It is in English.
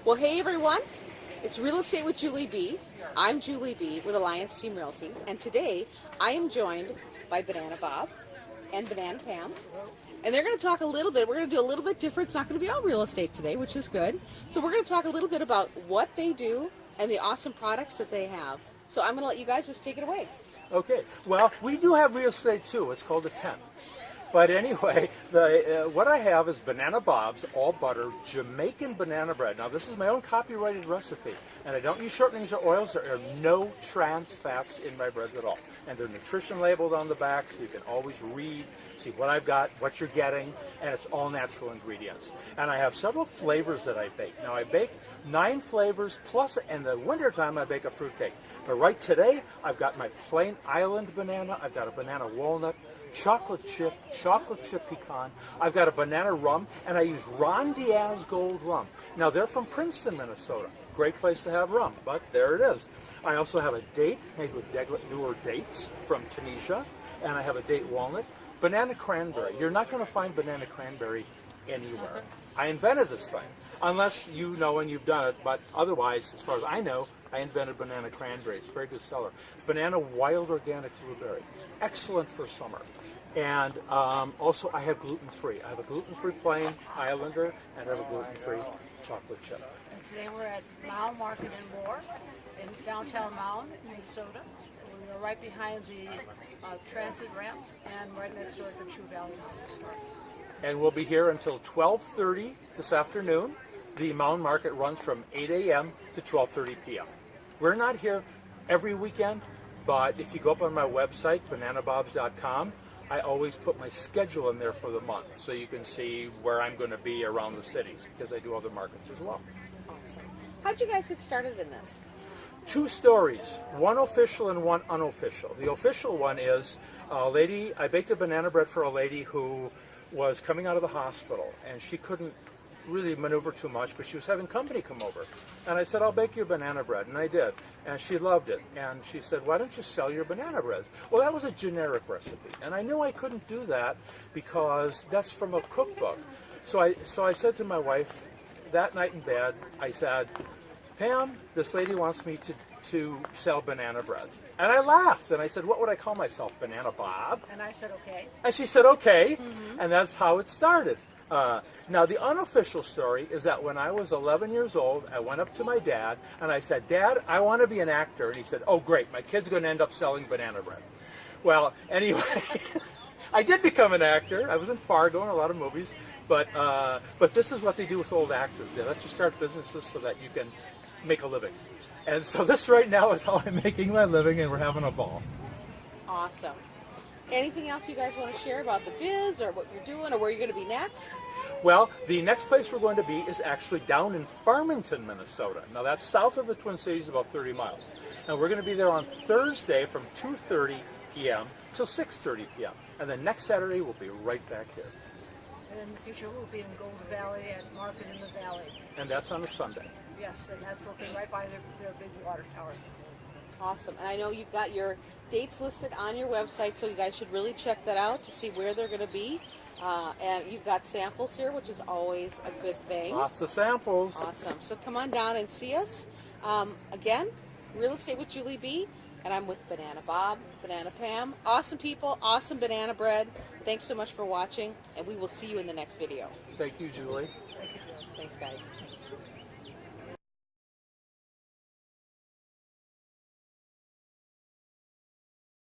Well, hey everyone, it's Real Estate with Julie B. I'm Julie B. with Alliance Team Realty, and today I am joined by Banana Bob and Banana Pam, and they're going to talk a little bit. We're going to do a little bit different. It's not going to be all real estate today, which is good. So we're going to talk a little bit about what they do and the awesome products that they have. So I'm going to let you guys just take it away. Okay. Well, we do have real estate too. It's called a tent. But anyway, what I have is Banana Bob's all butter Jamaican banana bread. Now, this is my own copyrighted recipe, and I don't use shortenings or oils. There are no trans fats in my breads at all, and they're nutrition labeled on the back, so you can always read, see what I've got, what you're getting, and it's all natural ingredients. And I have several flavors that I bake. Now, I bake 9 flavors plus, in the wintertime, I bake a fruitcake. But right today, I've got my plain island banana. I've got a banana walnut, chocolate chip pecan. I've got a banana rum, and I use Ron Diaz Gold rum. Now, they're from Princeton, Minnesota. Great place to have rum, but there it is. I also have a date made with newer dates from Tunisia, and I have a date walnut. Banana cranberry. You're not going to find banana cranberry anywhere. I invented this thing, unless you know and you've done it, but otherwise, as far as I know, I invented banana cranberry. It's a very good seller. Banana wild organic blueberry. Excellent for summer. And also I have gluten-free. I have a gluten-free plain Islander, and I have a gluten-free chocolate chip. And today we're at Mound Market and More in downtown Mound, Minnesota. We're right behind the transit ramp and right next door to the True Valley store. And we'll be here until 12:30 this afternoon. The Mound Market runs from 8 a.m. to 12:30 p.m. We're not here every weekend, but if you go up on my website, bananabobs.com, I always put my schedule in there for the month so you can see where I'm going to be around the cities, because I do other markets as well. Awesome. How'd you guys get started in this? 2 stories, one official and one unofficial. The official one is a lady. I baked a banana bread for a lady who was coming out of the hospital, and she couldn't really maneuver too much, but she was having company come over. And I said, I'll bake you banana bread, and I did. And she loved it. And she said, why don't you sell your banana breads? Well, that was a generic recipe, and I knew I couldn't do that because that's from a cookbook. So I said to my wife that night in bed, I said, Pam, this lady wants me to sell banana breads. And I laughed, and I said, what would I call myself? Banana Bob? And I said, okay. And she said, okay. And that's how it started. Now, the unofficial story is that when I was 11 years old, I went up to my dad, and I said, Dad, I want to be an actor. And he said, oh, great, my kid's going to end up selling banana bread. Well, anyway, I did become an actor. I was in Fargo and a lot of movies. But this is what they do with old actors. They let you start businesses so that you can make a living. And so this right now is how I'm making my living, and we're having a ball. Awesome. Anything else you guys want to share about the biz or what you're doing or where you're going to be next? Well, the next place we're going to be is actually down in Farmington, Minnesota. Now, that's south of the Twin Cities, about 30 miles. And we're going to be there on Thursday from 2:30 p.m. till 6:30 p.m. And then next Saturday, we'll be right back here. And in the future we'll be in Golden Valley at Market in the Valley. And that's on a Sunday. Yes, and that's looking right by their big water tower. Awesome. And I know you've got your dates listed on your website, so you guys should really check that out to see where they're going to be. And you've got samples here, which is always a good thing. Lots of samples. Awesome. So come on down and see us. Again, Real Estate with Julie B. And I'm with Banana Bob, Banana Pam. Awesome people, awesome banana bread. Thanks so much for watching, and we will see you in the next video. Thank you, Julie. Thank you, Joe. Thanks, guys.